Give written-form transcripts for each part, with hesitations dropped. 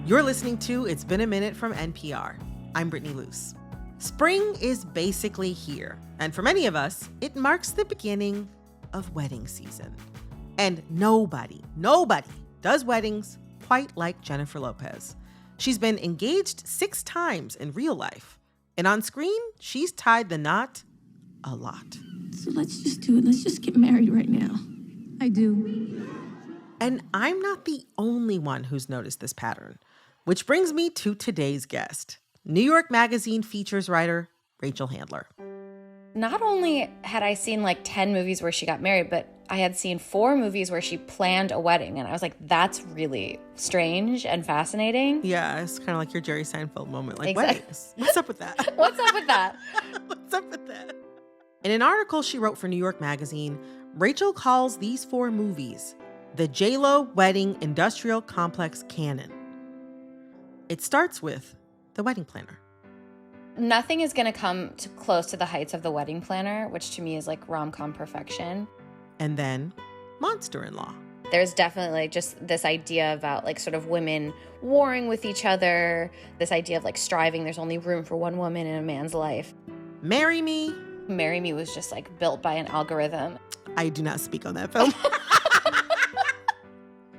You're listening to It's Been a Minute from NPR. I'm Brittany Luse. Spring is basically here, and for many of us, it marks the beginning of wedding season. And nobody does weddings quite like Jennifer Lopez. She's been engaged 6 times in real life, and on screen, she's tied the knot a lot. So let's just do it. Let's just get married right now. I do. And I'm not the only one who's noticed this pattern, which brings me to today's guest, New York Magazine features writer Rachel Handler. Not only had I seen like 10 movies where she got married, but I had seen 4 movies where she planned a wedding. And I was like, that's really strange and fascinating. Yeah, it's kind of like your Jerry Seinfeld moment. Like, Exactly. weddings. What's up with that? What's up with that? What's up with that? In an article she wrote for New York Magazine, Rachel calls these 4 movies the J.Lo wedding industrial complex canon. It starts with The Wedding Planner. Nothing is going to come close to the heights of The Wedding Planner, which to me is like rom-com perfection. And then Monster-in-Law. There's definitely just this idea about like sort of women warring with each other, this idea of like striving. There's only room for one woman in a man's life. Marry Me. Marry Me was just like built by an algorithm. I do not speak on that film.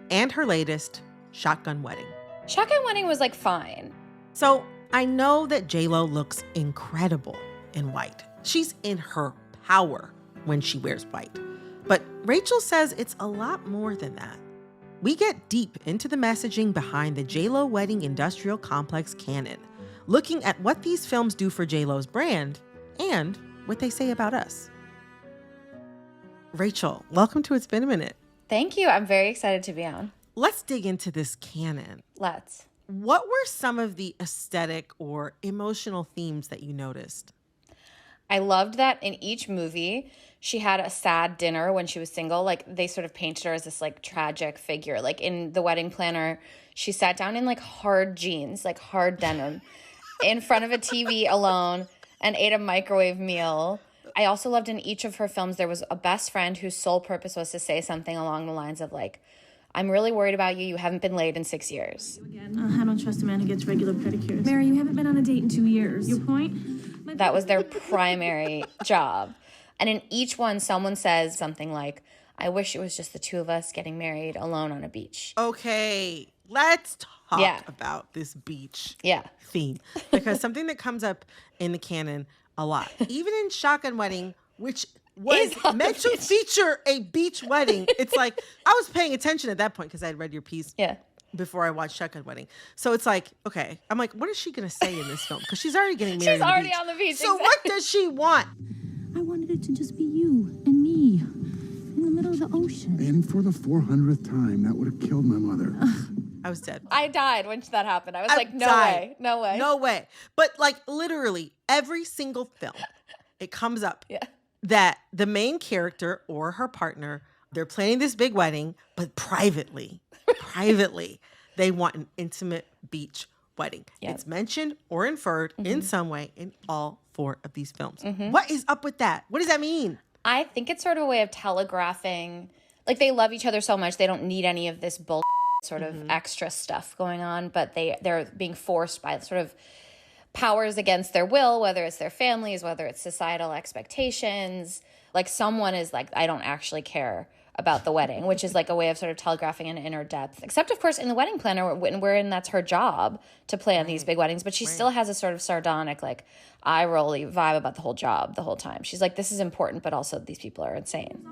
And her latest, Shotgun Wedding. Shotgun Wedding was like fine. So I know that J.Lo looks incredible in white. She's in her power when she wears white. But Rachel says it's a lot more than that. We get deep into the messaging behind the J.Lo wedding industrial complex canon, looking at what these films do for J.Lo's brand and what they say about us. Rachel, welcome to It's Been a Minute. Thank you. I'm very excited to be on. Let's dig into this canon. Let's. What were some of the aesthetic or emotional themes that you noticed? I loved that in each movie, she had a sad dinner when she was single. Like, they sort of painted her as this, like, tragic figure. Like, in The Wedding Planner, she sat down in, like, hard jeans, like, hard denim, in front of a TV alone and ate a microwave meal. I also loved in each of her films, there was a best friend whose sole purpose was to say something along the lines of, like, I'm really worried about you. You haven't been laid in 6 years. I don't trust a man who gets regular pedicures. Mary, you haven't been on a date in 2 years. Your point? That was their primary job. And in each one, someone says something like, I wish it was just the 2 of us getting married alone on a beach. Okay, let's talk about this beach theme. Because something that comes up in the canon a lot, even in Shotgun Wedding, which was meant to feature a beach wedding. It's like, I was paying attention at that point because I had read your piece before I watched Shotgun Wedding. So it's like, okay, I'm like, what is she going to say in this film? Because she's already getting married. She's already on the beach. So exactly. What does she want? I wanted it to just be you and me in the middle of the ocean. And for the 400th time, that would have killed my mother. I was dead. I died when that happened. I was like, no way. But like literally every single film, it comes up that the main character or her partner, they're planning this big wedding, but privately, they want an intimate beach wedding. Yep. It's mentioned or inferred in some way in all 4 of these films. What is up with that? What does that mean? I think it's sort of a way of telegraphing, like they love each other so much, they don't need any of this bull sort of extra stuff going on, but they're being forced by sort of powers against their will, whether it's their families, whether it's societal expectations. Like someone is like, I don't actually care about the wedding, which is like a way of sort of telegraphing an inner depth. Except, of course, in The Wedding Planner, wherein that's her job to plan these big weddings, but she still has a sort of sardonic, like, eye-rolly vibe about the whole job the whole time. She's like, this is important, but also these people are insane.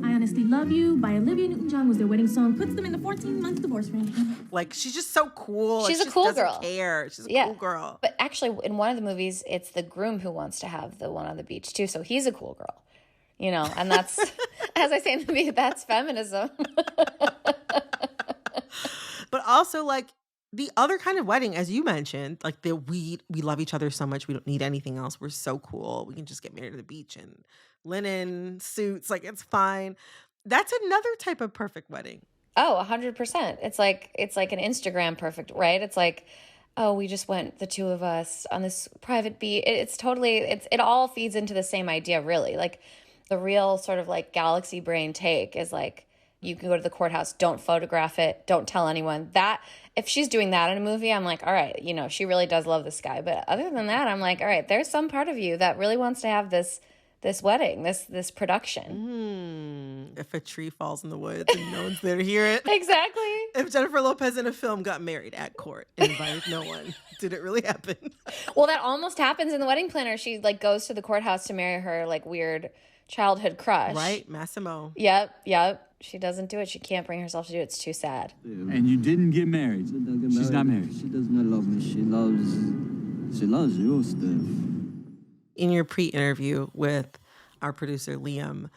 I Honestly Love You by Olivia Newton-John was their wedding song. Puts them in the 14-month divorce range. Like, she's just so cool. She's like, a cool doesn't girl. Care. She's a cool girl. But actually, in one of the movies, it's the groom who wants to have the one on the beach, too, so he's a cool girl. You know, and that's, as I say in the movie, that's feminism. But also, like, the other kind of wedding, as you mentioned, like, we love each other so much, we don't need anything else. We're so cool. We can just get married at the beach in linen suits. Like, it's fine. That's another type of perfect wedding. Oh, 100%. It's like an Instagram perfect, right? It's like, oh, we just went, the 2 of us, on this private beach. It all feeds into the same idea, really. Like, the real sort of like galaxy brain take is like, You can go to the courthouse, don't photograph it, don't tell anyone. That, if she's doing that in a movie, I'm like, all right, you know, she really does love this guy. But other than that, I'm like, all right, there's some part of you that really wants to have this wedding, this production. If a tree falls in the woods and no one's there to hear it. Exactly. If Jennifer Lopez in a film got married at court and invited no one, did it really happen? Well, that almost happens in The Wedding Planner. She like goes to the courthouse to marry her like weird childhood crush. Right, Massimo. Yep. She doesn't do it. She can't bring herself to do it. It's too sad. And you didn't get married. She's not married. She does not love me. She loves you, Steph. In your pre-interview with our producer, Liam,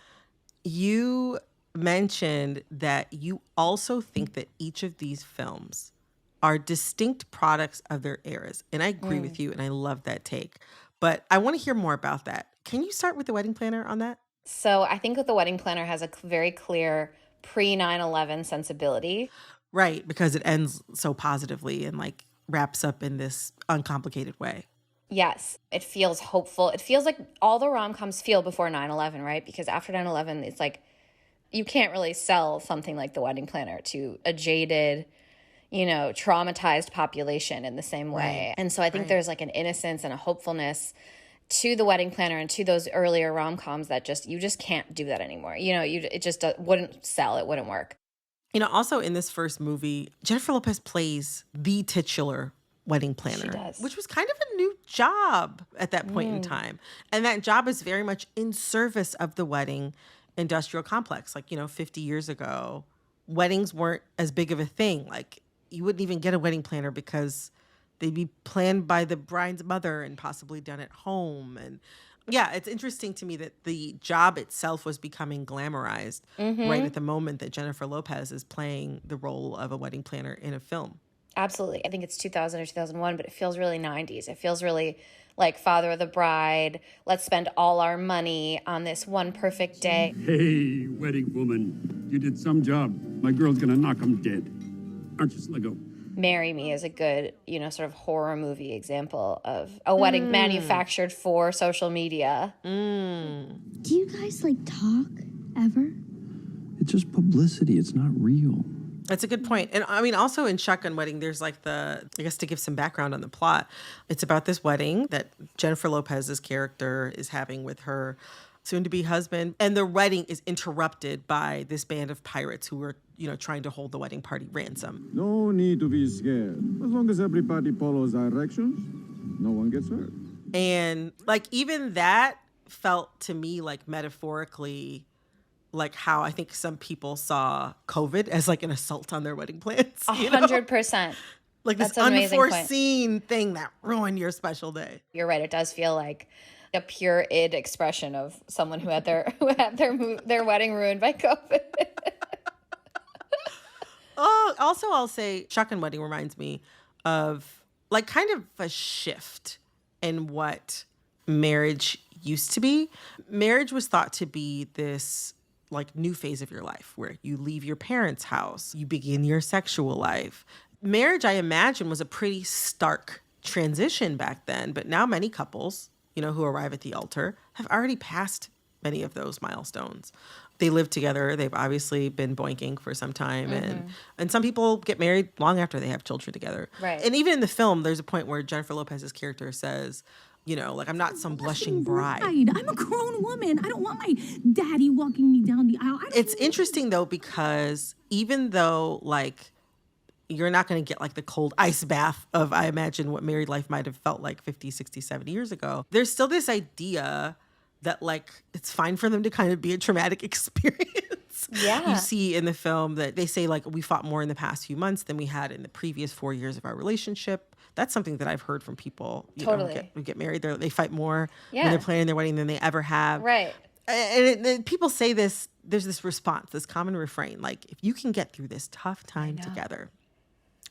you mentioned that you also think that each of these films are distinct products of their eras. And I agree with you, and I love that take. But I want to hear more about that. Can you start with The Wedding Planner on that? So I think that The Wedding Planner has a very clear pre-9/11 sensibility. Right, because it ends so positively and like wraps up in this uncomplicated way. Yes, it feels hopeful. It feels like all the rom-coms feel before 9/11, right? Because after 9/11, it's like you can't really sell something like The Wedding Planner to a jaded, you know, traumatized population in the same way. Right. And so I think there's like an innocence and a hopefulness to The Wedding Planner and to those earlier rom-coms that you just can't do that anymore. You know, it just wouldn't sell. It wouldn't work. You know, also in this first movie, Jennifer Lopez plays the titular wedding planner. She does. Which was kind of a new job at that point in time. And that job is very much in service of the wedding industrial complex. Like, you know, 50 years ago, weddings weren't as big of a thing. Like, you wouldn't even get a wedding planner because they'd be planned by the bride's mother and possibly done at home. And yeah, it's interesting to me that the job itself was becoming glamorized right at the moment that Jennifer Lopez is playing the role of a wedding planner in a film. Absolutely. I think it's 2000 or 2001, but it feels really 90s. It feels really like father of the bride. Let's spend all our money on this one perfect day. Hey, wedding woman, you did some job. My girl's gonna knock 'em dead. Aren't you, Sligo? Marry Me is a good, you know, sort of horror movie example of a wedding manufactured for social media. Do you guys like talk ever? It's just publicity. It's not real. That's a good point. And I mean, also in Shotgun Wedding, there's like I guess to give some background on the plot, it's about this wedding that Jennifer Lopez's character is having with her soon-to-be husband. And the wedding is interrupted by this band of pirates who are, you know, trying to hold the wedding party ransom. No need to be scared. As long as everybody follows directions, no one gets hurt. And like even that felt to me like metaphorically like how I think some people saw COVID as like an assault on their wedding plans. 100%. Like this unforeseen thing that ruined your special day. You're right. It does feel like a pure id expression of someone who had their wedding ruined by COVID. Oh, also I'll say Shotgun Wedding reminds me of like kind of a shift in what marriage used to be. Marriage was thought to be this like new phase of your life where you leave your parents' house, you begin your sexual life. Marriage, I imagine, was a pretty stark transition back then, but now many couples, you know, who arrive at the altar have already passed many of those milestones. They live together. They've obviously been boinking for some time. And some people get married long after they have children together. Right. And even in the film, there's a point where Jennifer Lopez's character says, you know, like, I'm not some blushing bride. I'm a grown woman. I don't want my daddy walking me down the aisle. It's interesting, though, because even though, like, you're not going to get, like, the cold ice bath of, I imagine, what married life might have felt like 50, 60, 70 years ago, there's still this idea that, like, it's fine for them to kind of be a traumatic experience. Yeah. You see in the film that they say, like, we fought more in the past few months than we had in the previous 4 years of our relationship. That's something that I've heard from people, you know, who get married. They fight more when they're planning their wedding than they ever have. Right. And people say this, there's this response, this common refrain, like, if you can get through this tough time together,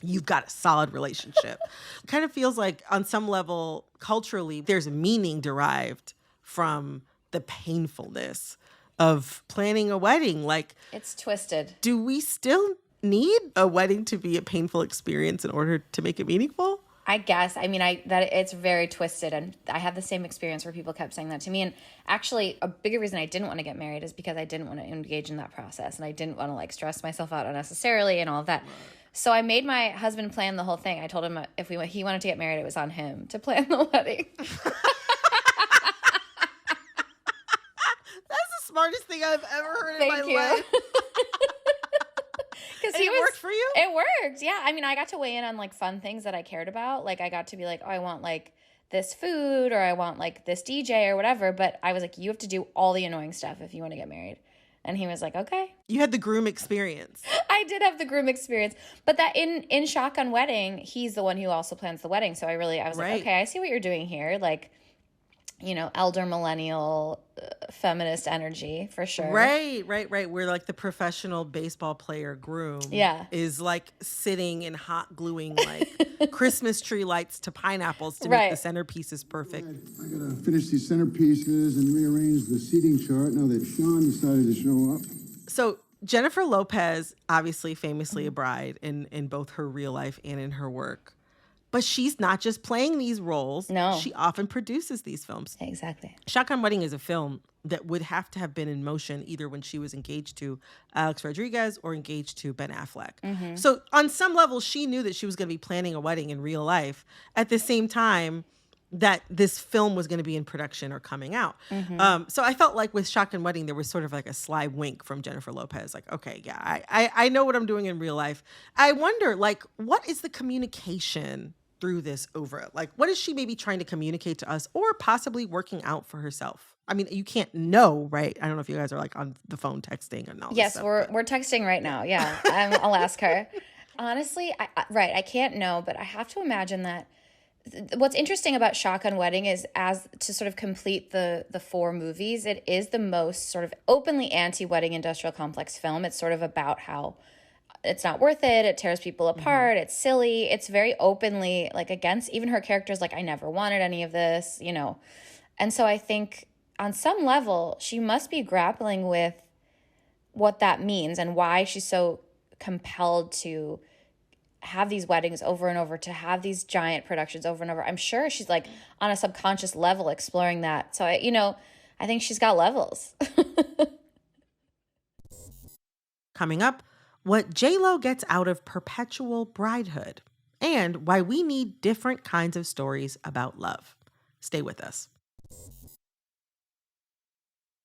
you've got a solid relationship. It kind of feels like on some level, culturally, there's a meaning derived from the painfulness of planning a wedding. Like, it's twisted. Do we still need a wedding to be a painful experience in order to make it meaningful? I guess. I mean, that it's very twisted, and I had the same experience where people kept saying that to me. And actually, a bigger reason I didn't want to get married is because I didn't want to engage in that process, and I didn't want to like stress myself out unnecessarily and all of that. Right. So I made my husband plan the whole thing. I told him if he wanted to get married, it was on him to plan the wedding. That's the smartest thing I've ever heard in my life. And it worked for you? It worked, yeah. I mean, I got to weigh in on like fun things that I cared about. Like I got to be like, oh, I want like this food, or I want like this DJ or whatever. But I was like, you have to do all the annoying stuff if you want to get married. And he was like, okay. You had the groom experience. I did have the groom experience. But that in Shotgun Wedding, he's the one who also plans the wedding. So I was like, okay, I see what you're doing here. Like, you know, elder millennial feminist energy for sure. Right. Where like the professional baseball player groom is like sitting and hot gluing like Christmas tree lights to pineapples to make the centerpieces perfect. I gotta finish these centerpieces and rearrange the seating chart now that Sean decided to show up. So Jennifer Lopez, obviously famously a bride in both her real life and in her work. But she's not just playing these roles. No. She often produces these films. Exactly. Shotgun Wedding is a film that would have to have been in motion either when she was engaged to Alex Rodriguez or engaged to Ben Affleck. Mm-hmm. So on some level, she knew that she was going to be planning a wedding in real life at the same time that this film was going to be in production or coming out. Mm-hmm. So I felt like with Shotgun Wedding, there was sort of like a sly wink from Jennifer Lopez. Like, okay, yeah, I know what I'm doing in real life. I wonder, like, what is the communication through this over it? Like, what is she maybe trying to communicate to us or possibly working out for herself? I mean, you can't know, right? I don't know if you guys are like on the phone texting and all this stuff. Yes, we're texting right now. Yeah, I'll ask her. Honestly, I can't know, but I have to imagine that what's interesting about Shotgun Wedding is, as to sort of complete the four movies, it is the most sort of openly anti-wedding industrial complex film. It's sort of about how it's not worth it. It tears people apart. Mm-hmm. It's silly. It's very openly like against, even her character's like, I never wanted any of this, you know? And so I think on some level, she must be grappling with what that means and why she's so compelled to have these weddings over and over, to have these giant productions over and over. I'm sure she's like on a subconscious level exploring that. So, I think she's got levels. Coming up, what J.Lo gets out of perpetual bridehood and why we need different kinds of stories about love. Stay with us.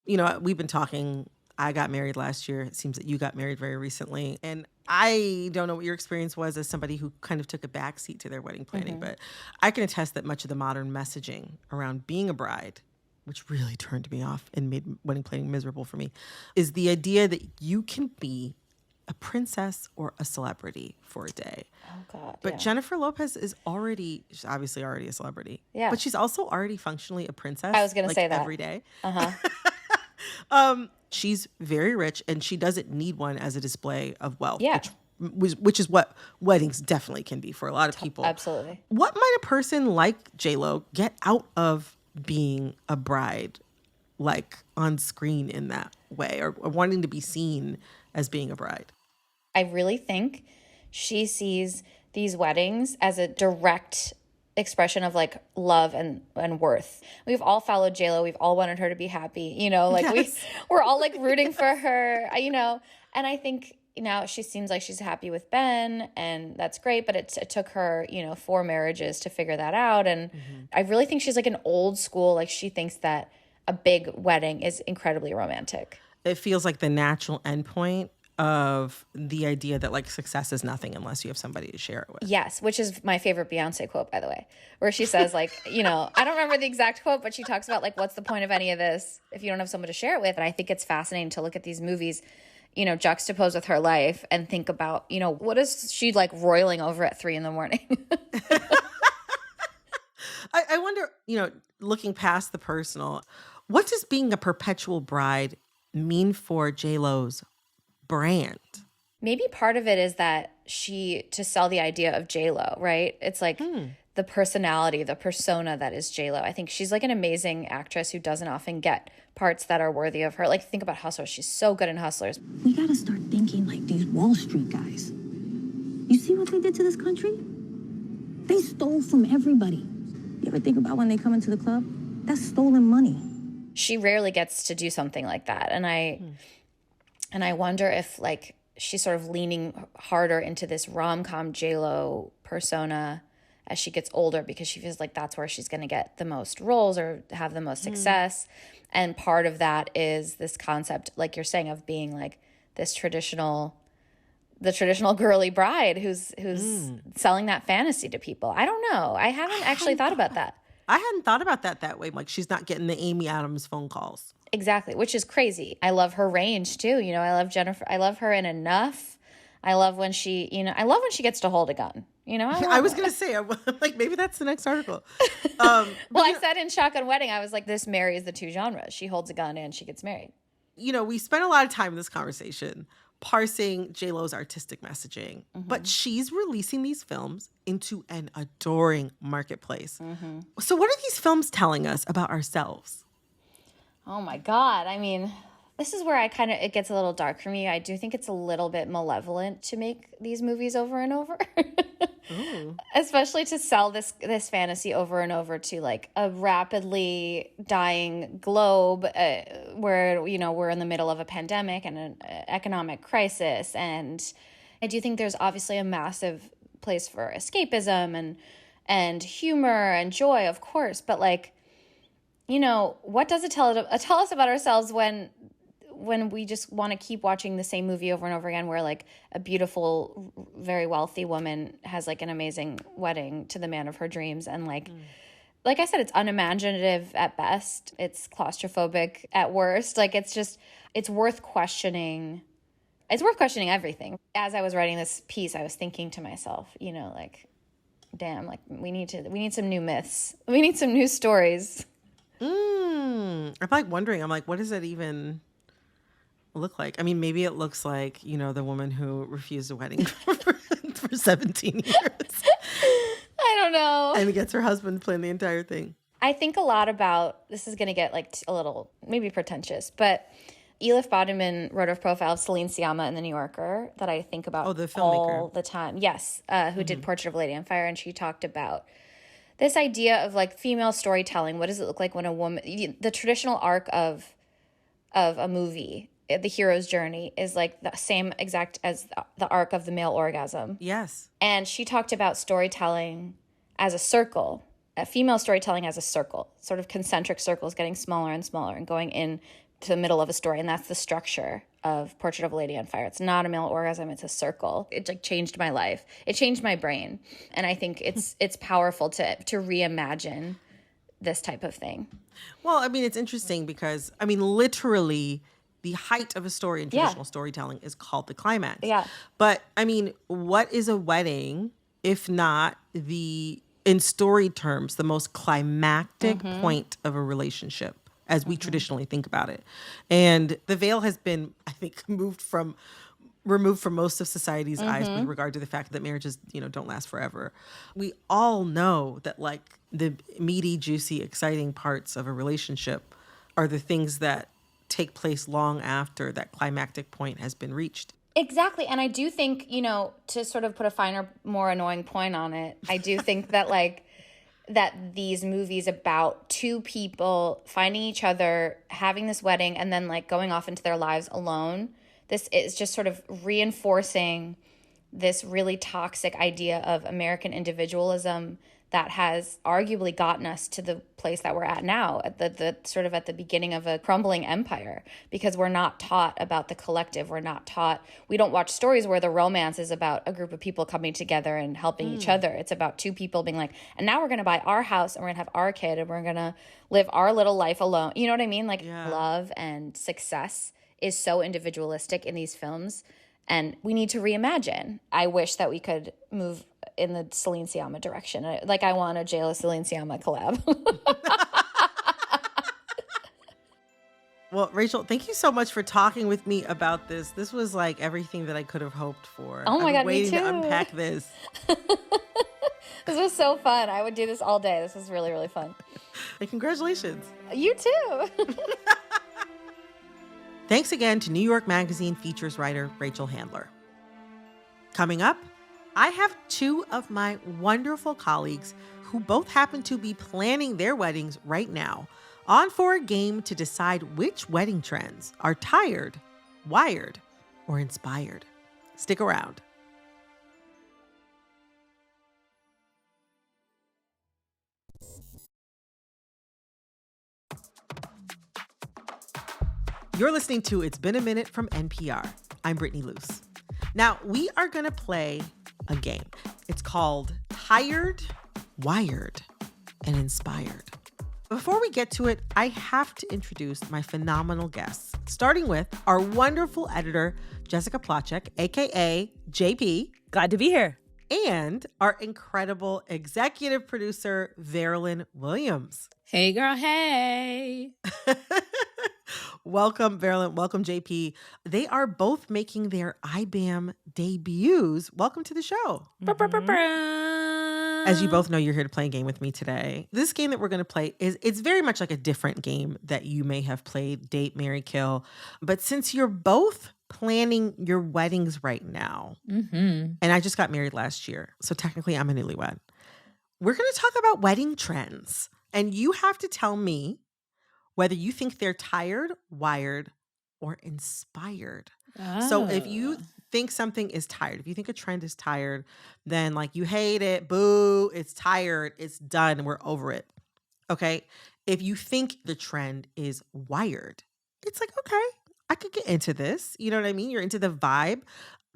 We've been talking. I got married last year. It seems that you got married very recently. And I don't know what your experience was as somebody who kind of took a backseat to their wedding planning, but I can attest that much of the modern messaging around being a bride, which really turned me off and made wedding planning miserable for me, is the idea that you can be a princess or a celebrity for a day. Oh, God. But Jennifer Lopez is she's obviously already a celebrity. Yeah. But she's also already functionally a princess. I was going to say that. Every day. She's very rich, and she doesn't need one as a display of wealth. Yeah. Which is what weddings definitely can be for a lot of people. Absolutely. What might a person like J.Lo get out of being a bride, like on screen in that way, or wanting to be seen as being a bride? I really think she sees these weddings as a direct expression of like love and worth. We've all followed J.Lo. We've all wanted her to be happy, yes. we're all like rooting for her, and I think now she seems like she's happy with Ben, and that's great, but it took her, 4 marriages to figure that out. And I really think she's like an old school, like she thinks that a big wedding is incredibly romantic. It feels like the natural endpoint of the idea that like success is nothing unless you have somebody to share it with. Yes, which is my favorite Beyonce quote, by the way, where she says like, I don't remember the exact quote, but she talks about like, what's the point of any of this if you don't have someone to share it with? And I think it's fascinating to look at these movies, juxtaposed with her life and think about, what is she like roiling over at 3 a.m? I wonder, looking past the personal, what does being a perpetual bride mean for J.Lo's brand? Maybe part of it is that to sell the idea of J.Lo, right? It's like the personality, the persona that is J.Lo. I think she's like an amazing actress who doesn't often get parts that are worthy of her. Like think about Hustlers. She's so good in Hustlers. We gotta start thinking like these Wall Street guys. You see what they did to this country? They stole from everybody. You ever think about when they come into the club? That's stolen money. She rarely gets to do something like that. And I wonder if like she's sort of leaning harder into this rom-com J.Lo persona as she gets older because she feels like that's where she's going to get the most roles or have the most success. And part of that is this concept, like you're saying, of being like this traditional girly bride who's selling that fantasy to people. I don't know. I haven't actually thought about that. I hadn't thought about that way. Like she's not getting the Amy Adams phone calls. Exactly, which is crazy. I love her range too. You know, I love Jennifer. I love her in Enough. I love when she, I love when she gets to hold a gun. You know, I was going to say, I'm like, maybe that's the next article. Well, I said in Shotgun Wedding, I was like, this marries the two genres. She holds a gun and she gets married. You know, we spent a lot of time in this conversation parsing J.Lo's artistic messaging, but she's releasing these films into an adoring marketplace. So what are these films telling us about ourselves? Oh my God. I mean, this is where it gets a little dark for me. I do think it's a little bit malevolent to make these movies over and over. Especially to sell this fantasy over and over to like a rapidly dying globe where, we're in the middle of a pandemic and an economic crisis. And I do think there's obviously a massive place for escapism and humor and joy, of course. But like, what does it tell us about ourselves when we just want to keep watching the same movie over and over again, where like a beautiful, very wealthy woman has like an amazing wedding to the man of her dreams. And like I said, it's unimaginative at best. It's claustrophobic at worst. Like it's worth questioning. It's worth questioning everything. As I was writing this piece, I was thinking to myself, like, damn, like we need some new myths. We need some new stories. I'm like wondering, what does that even look like? I mean, maybe it looks like, the woman who refused a wedding for 17 years. I don't know. And gets her husband to plan the entire thing. I think a lot about, this is going to get like a little maybe pretentious, but Elif Batuman wrote a profile of Celine Sciamma in The New Yorker that I think about the filmmaker. all the time. Yes, who did Portrait of a Lady on Fire. And she talked about this idea of like female storytelling. What does it look like when a woman, the traditional arc of a movie, the hero's journey, is like the same exact as the arc of the male orgasm. Yes. And she talked about storytelling as a circle, female storytelling as a circle, sort of concentric circles getting smaller and smaller and going into the middle of a story. And that's the structure of Portrait of a Lady on Fire. It's not a male orgasm, it's a circle. It like changed my life. It changed my brain. And I think it's powerful to reimagine this type of thing. Well, I mean, it's interesting because, literally the height of a story in traditional storytelling is called the climax. Yeah. But, what is a wedding if not in story terms, the most climactic point of a relationship as we traditionally think about it? And the veil has been, I think, removed from most of society's eyes with regard to the fact that marriages, don't last forever. We all know that like the meaty, juicy, exciting parts of a relationship are the things that take place long after that climactic point has been reached. Exactly. And I do think, to sort of put a finer, more annoying point on it, I do think that like that these movies about two people finding each other, having this wedding, and then like going off into their lives alone, this is just sort of reinforcing this really toxic idea of American individualism that has arguably gotten us to the place that we're at now, at the sort of at the beginning of a crumbling empire, because we're not taught about the collective. We don't watch stories where the romance is about a group of people coming together and helping each other. It's about two people being like, and now we're going to buy our house and we're going to have our kid and we're going to live our little life alone. You know what I mean? Like love and success is so individualistic in these films, and we need to reimagine. I wish that we could move in the Celine Sciamma direction. Like I want a J.Lo Celine Sciamma collab. Well, Rachel, thank you so much for talking with me about this. This was like everything that I could have hoped for. Oh my God, me too. Waiting to unpack this. This was so fun. I would do this all day. This was really, really fun. And congratulations. You too. Thanks again to New York Magazine features writer Rachel Handler. Coming up, I have two of my wonderful colleagues who both happen to be planning their weddings right now, on for a game to decide which wedding trends are tired, wired, or inspired. Stick around. You're listening to It's Been a Minute from NPR. I'm Brittany Luse. Now, we are going to play a game. It's called Tired, Wired, and Inspired. Before we get to it, I have to introduce my phenomenal guests, starting with our wonderful editor, Jessica Plachek, aka JP. Glad to be here. And our incredible executive producer, Verilyn Williams. Hey, girl, hey. Welcome, Verilyn. Welcome, JP. They are both making their IBAM debuts. Welcome to the show. As you both know, you're here to play a game with me today. This game that we're going to play it's very much like a different game that you may have played, Date, Marry, Kill. But since you're both planning your weddings right now, and I just got married last year, so technically I'm a newlywed, we're going to talk about wedding trends. And you have to tell me whether you think they're tired, wired, or inspired. Oh. So if you think something is tired, if you think a trend is tired, then like you hate it, boo, it's tired, it's done, we're over it. Okay? If you think the trend is wired, it's like, okay, I could get into this. You know what I mean? You're into the vibe,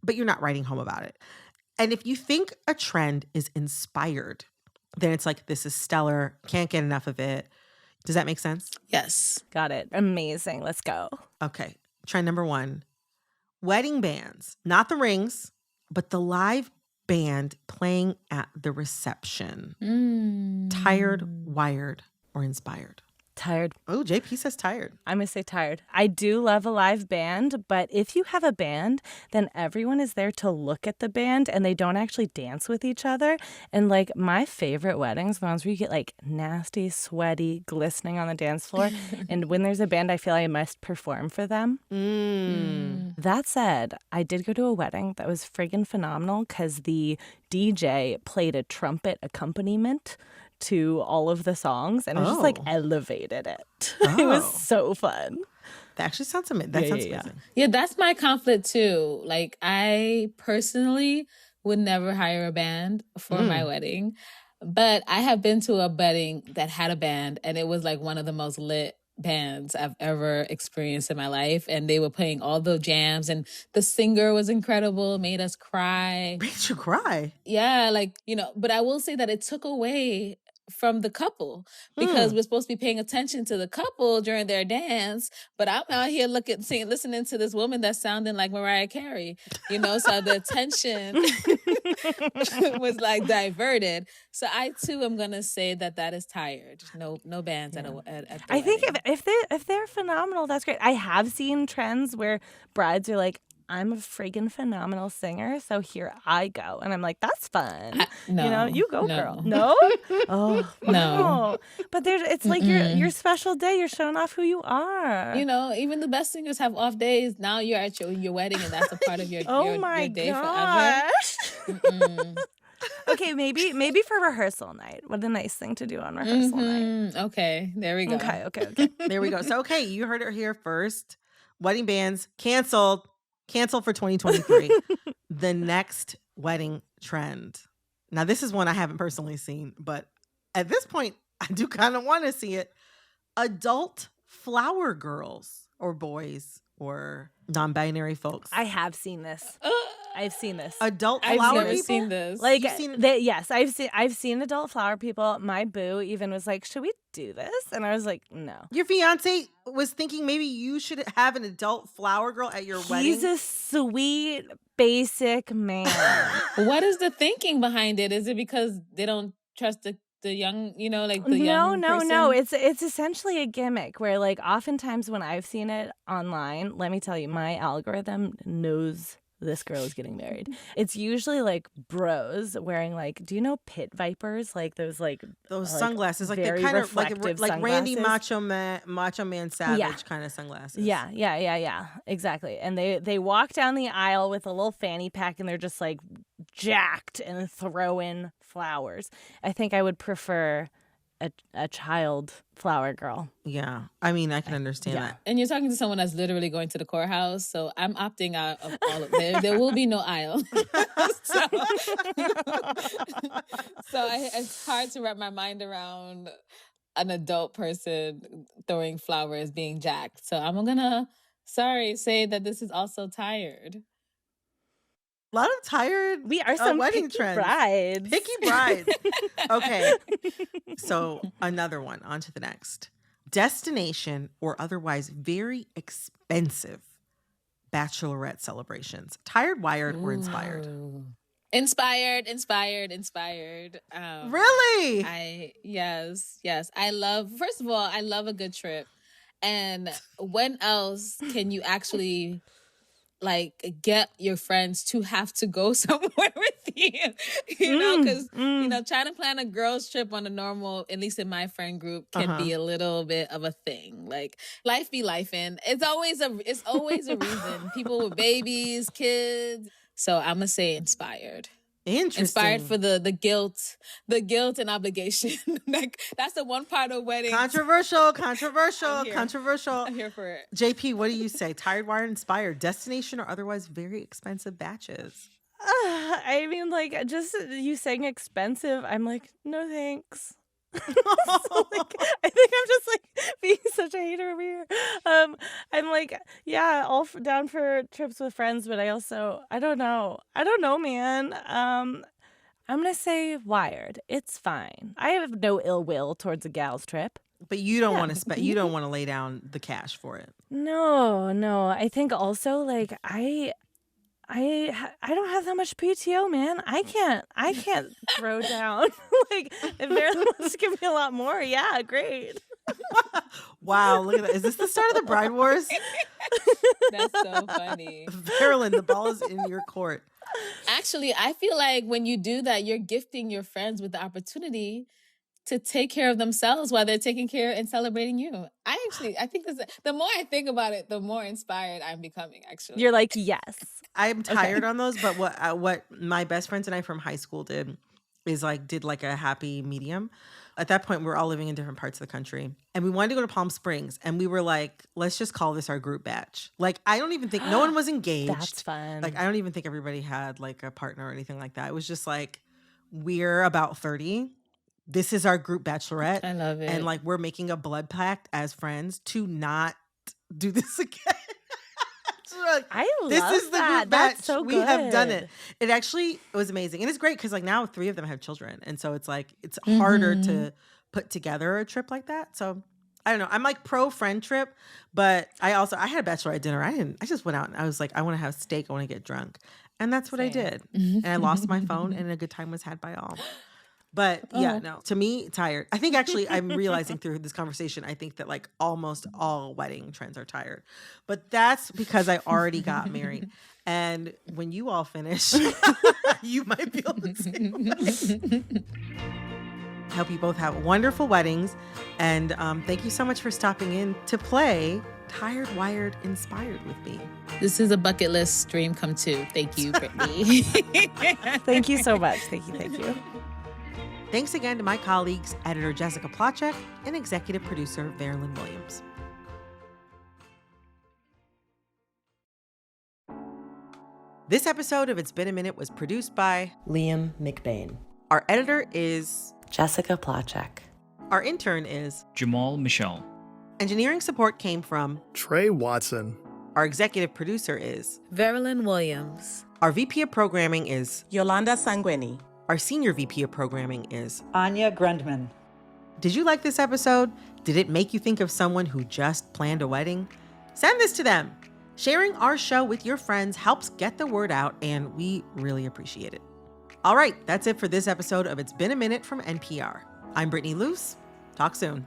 but you're not writing home about it. And if you think a trend is inspired, then it's like, this is stellar, can't get enough of it. Does that make sense? Yes. Got it. Amazing. Let's go. Okay. Trend number 1. Wedding bands. Not the rings, but the live band playing at the reception. Tired, wired, or inspired? Tired. Oh, JP says tired. I'm going to say tired. I do love a live band, but if you have a band, then everyone is there to look at the band and they don't actually dance with each other. And like my favorite weddings, the ones where you get like nasty, sweaty, glistening on the dance floor. And when there's a band, I feel I must perform for them. That said, I did go to a wedding that was friggin' phenomenal because the DJ played a trumpet accompaniment to all of the songs, and it just like elevated it. It was so fun. That actually sounds amazing. That sounds amazing. Yeah, that's my conflict too. Like, I personally would never hire a band for my wedding, but I have been to a wedding that had a band, and it was like one of the most lit bands I've ever experienced in my life. And they were playing all the jams, and the singer was incredible, made us cry. Made you cry? Yeah, like, you know, but I will say that it took away from the couple because we're supposed to be paying attention to the couple during their dance, but I'm out here listening to this woman that's sounding like Mariah Carey, you know, so the attention was like diverted. So I too am gonna say that is tired. No bands at the I think wedding. if they're phenomenal, that's great. I have seen trends where brides are like, I'm a friggin' phenomenal singer, so here I go. And I'm like, that's fun. No, you know, you go, no. girl. No? Oh, No. But it's like your special day. You're showing off who you are. You know, even the best singers have off days. Now you're at your wedding, and that's a part of your, your day gosh. forever. Okay, maybe for rehearsal night. What a nice thing to do on rehearsal night. Okay, there we go. Okay. There we go. So, okay, you heard it here first. Wedding bands canceled. Cancel for 2023. The next wedding trend. Now, this is one I haven't personally seen, but at this point, I do kind of want to see it. Adult flower girls or boys or non-binary folks. I have seen this. I've seen this. Adult I've flower never people? seen this. Like, You've seen- yes, I've seen adult flower people. My boo even was like, should we do this? And I was like, no. Your fiance was thinking maybe you should have an adult flower girl at your wedding? He's a sweet, basic man. What is the thinking behind it? Is it because they don't trust the young, you know, like the young person? No. It's essentially a gimmick where, like, oftentimes when I've seen it online, let me tell you, my algorithm knows this girl is getting married. It's usually like bros wearing like, do you know pit vipers? Like those sunglasses, like very the kind of reflective like Randy sunglasses. Macho Man Savage kind of sunglasses. Yeah, exactly. And they walk down the aisle with a little fanny pack and they're just like jacked and throw in flowers. I think I would prefer a child flower girl. Yeah. I mean, I can understand that. And you're talking to someone that's literally going to the courthouse, so I'm opting out of all of it. There will be no aisle. So it's hard to wrap my mind around an adult person throwing flowers being jacked. So I'm gonna, say that this is also tired. A lot of tired We are some wedding picky trends. brides. Picky brides. Okay. So another one. On to the next. Destination or otherwise very expensive bachelorette celebrations. Tired, wired, or inspired? Inspired. Really? Yes. First of all, I love a good trip. And when else can you actually like get your friends to have to go somewhere with you? Because trying to plan a girls trip on a normal, at least in my friend group, can be a little bit of a thing. Like life be lifing. It's always a reason. People with babies, kids. So I'm gonna say inspired. Interesting. Inspired for the guilt and obligation. Like that's the one part of weddings. Controversial. I'm here for it. JP, what do you say? Tired, wired, inspired, destination or otherwise very expensive batches? I mean, like, just you saying expensive, I'm like, no thanks. So, like, I think I'm just like being such a hater over here. I'm like, yeah, all down for trips with friends, but I don't know, man. I'm gonna say wired. It's fine. I have no ill will towards a gal's trip. But you don't want to you don't want to lay down the cash for it. No. I think also like I don't have that much PTO, man. I can't throw down. Like, if Marilyn wants to give me a lot more, yeah, great. Wow, look at that. Is this the start of the Bride Wars? That's so funny. Marilyn, the ball is in your court. Actually, I feel like when you do that, you're gifting your friends with the opportunity to take care of themselves while they're taking care and celebrating you. I think the more I think about it, the more inspired I'm becoming, actually. You're like, yes. I'm tired on those, but what my best friends and I from high school did is did a happy medium. At that point, we were all living in different parts of the country. And we wanted to go to Palm Springs. And we were like, let's just call this our group batch. Like, I don't even think, no one was engaged. That's fun. Like, I don't even think everybody had a partner or anything like that. It was just we're about 30. This is our group bachelorette. I love it. And we're making a blood pact as friends to not do this again. I love this is the that. group batch. That's so good. We have done it. It was amazing. And it's great because now 3 of them have children. And so it's it's harder to put together a trip like that. So I don't know. I'm pro friend trip, but I had a bachelorette dinner. I just went out and I was I want to have steak. I want to get drunk. And that's what I did. And I lost my phone and a good time was had by all. But yeah, no, to me, tired. I think actually I'm realizing through this conversation, I think that almost all wedding trends are tired. But that's because I already got married. And when you all finish, you might feel the same. I hope you both have wonderful weddings. And thank you so much for stopping in to play Tired, Wired, Inspired with me. This is a bucket list dream come true. Thank you, Brittany. Thank you so much. Thank you. Thanks again to my colleagues, editor Jessica Plotchek and executive producer Marilyn Williams. This episode of It's Been a Minute was produced by Liam McBain. Our editor is Jessica Plotchek. Our intern is Jamal Michelle. Engineering support came from Trey Watson. Our executive producer is Marilyn Williams. Our VP of programming is Yolanda Sanguini. Our senior VP of programming is Anya Grundman. Did you like this episode? Did it make you think of someone who just planned a wedding? Send this to them. Sharing our show with your friends helps get the word out, and we really appreciate it. All right, that's it for this episode of It's Been a Minute from NPR. I'm Brittany Luse. Talk soon.